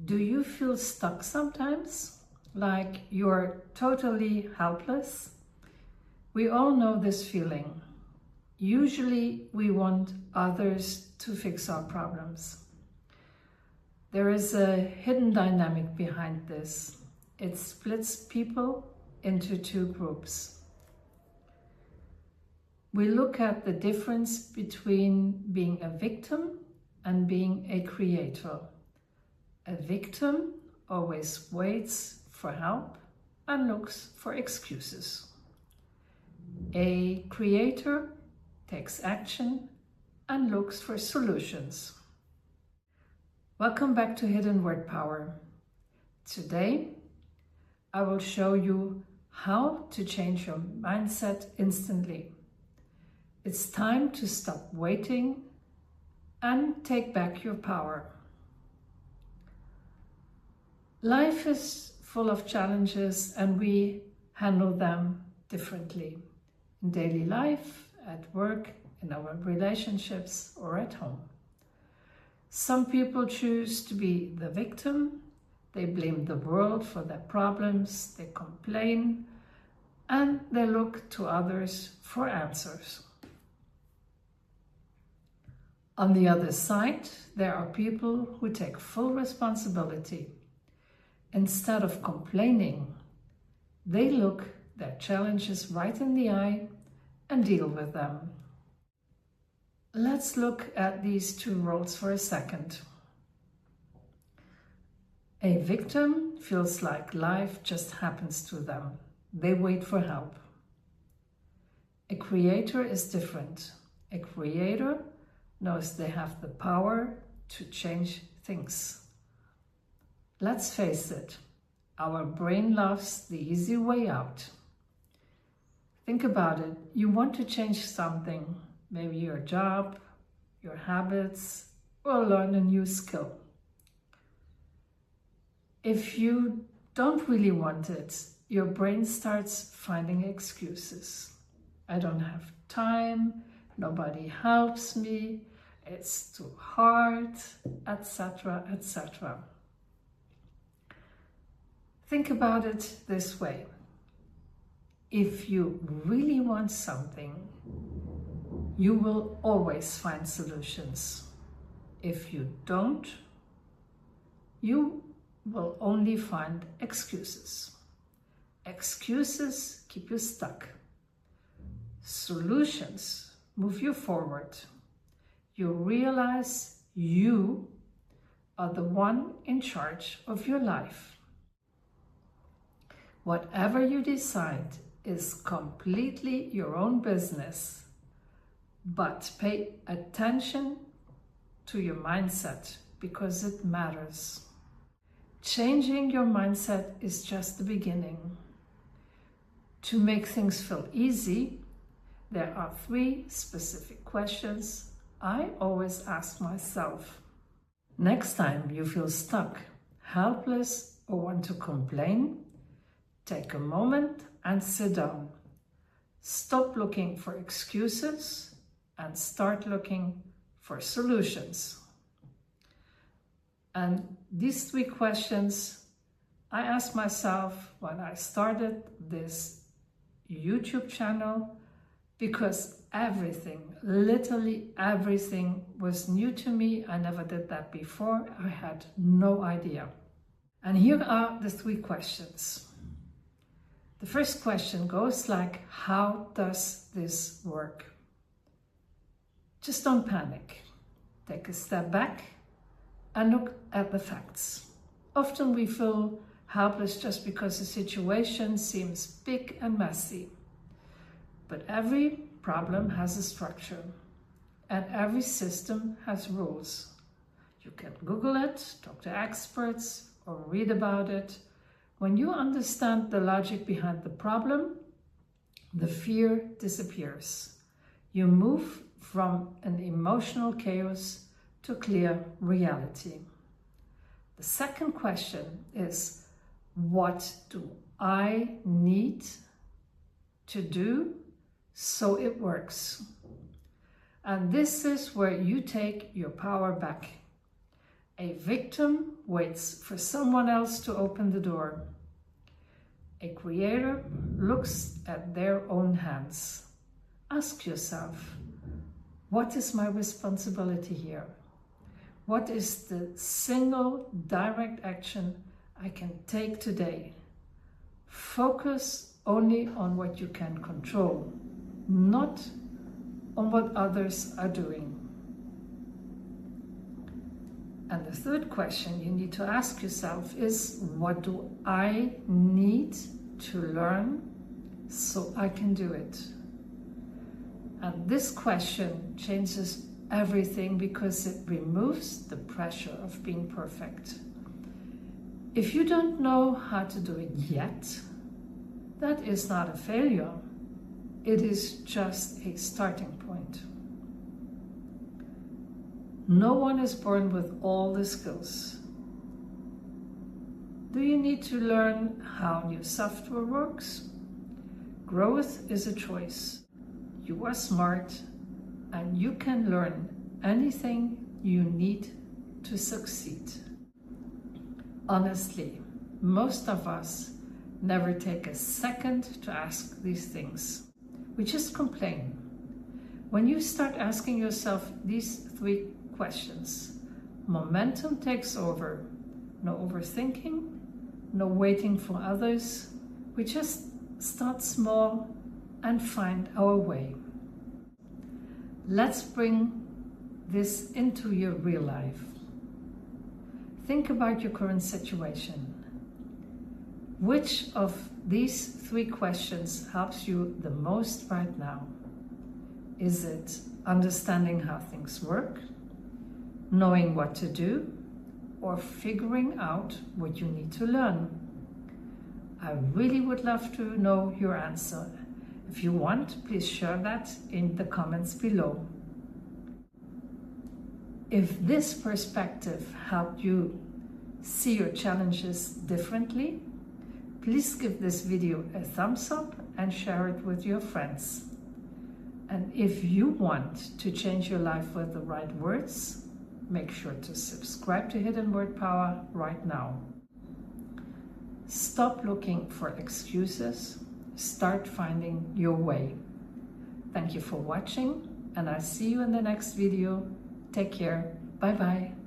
Do you feel stuck sometimes? Like you're totally helpless? We all know this feeling. Usually we want others to fix our problems. There is a hidden dynamic behind this. It splits people into two groups. We look at the difference between being a victim and being a creator. A victim always waits for help and looks for excuses. A creator takes action and looks for solutions. Welcome back to Hidden Word Power. Today, I will show you how to change your mindset instantly. It's time to stop waiting and take back your power. Life is full of challenges and we handle them differently. In daily life, at work, in our relationships, or at home. Some people choose to be the victim. They blame the world for their problems, they complain, and they look to others for answers. On the other side, there are people who take full responsibility. Instead of complaining, they look their challenges right in the eye and deal with them. Let's look at these two roles for a second. A victim feels like life just happens to them. They wait for help. A creator is different. A creator knows they have the power to change things. Let's face it, our brain loves the easy way out. Think about it. You want to change something, maybe your job, your habits, or learn a new skill. If you don't really want it, your brain starts finding excuses. I don't have time, nobody helps me, it's too hard, etc., etc. Think about it this way. If you really want something, you will always find solutions. If you don't, you will only find excuses. Excuses keep you stuck. Solutions move you forward. You realize you are the one in charge of your life. Whatever you decide is completely your own business, but pay attention to your mindset because it matters. Changing your mindset is just the beginning. To make things feel easy, there are 3 specific questions I always ask myself. Next time you feel stuck, helpless, or want to complain, take a moment and sit down. Stop looking for excuses and start looking for solutions. And these 3 questions I asked myself when I started this YouTube channel because everything, literally everything was new to me. I never did that before. I had no idea. And here are the 3 questions. The first question goes like, how does this work? Just don't panic. Take a step back and look at the facts. Often we feel helpless just because the situation seems big and messy. But every problem has a structure and every system has rules. You can Google it, talk to experts, or read about it. When you understand the logic behind the problem, the fear disappears. You move from an emotional chaos to clear reality. The second question is, what do I need to do so it works? And this is where you take your power back. A victim waits for someone else to open the door. A creator looks at their own hands. Ask yourself, what is my responsibility here? What is the single direct action I can take today? Focus only on what you can control, not on what others are doing. And the third question you need to ask yourself is, what do I need to learn so I can do it? And this question changes everything because it removes the pressure of being perfect. If you don't know how to do it yet, that is not a failure. It is just a starting point. No one is born with all the skills. Do you need to learn how new software works? Growth is a choice. You are smart and you can learn anything you need to succeed. Honestly, most of us never take a second to ask these things. We just complain. When you start asking yourself these 3 questions, momentum takes over. No overthinking, no waiting for others. We just start small and find our way. Let's bring this into your real life. Think about your current situation. Which of these 3 questions helps you the most right now? Is it understanding how things work, knowing what to do, or figuring out what you need to learn? I really would love to know your answer. If you want, please share that in the comments below. If this perspective helped you see your challenges differently, please give this video a thumbs up and share it with your friends. And if you want to change your life with the right words, make sure to subscribe to Hidden Word Power right now. Stop looking for excuses. Start finding your way. Thank you for watching, and I'll see you in the next video. Take care. Bye-bye.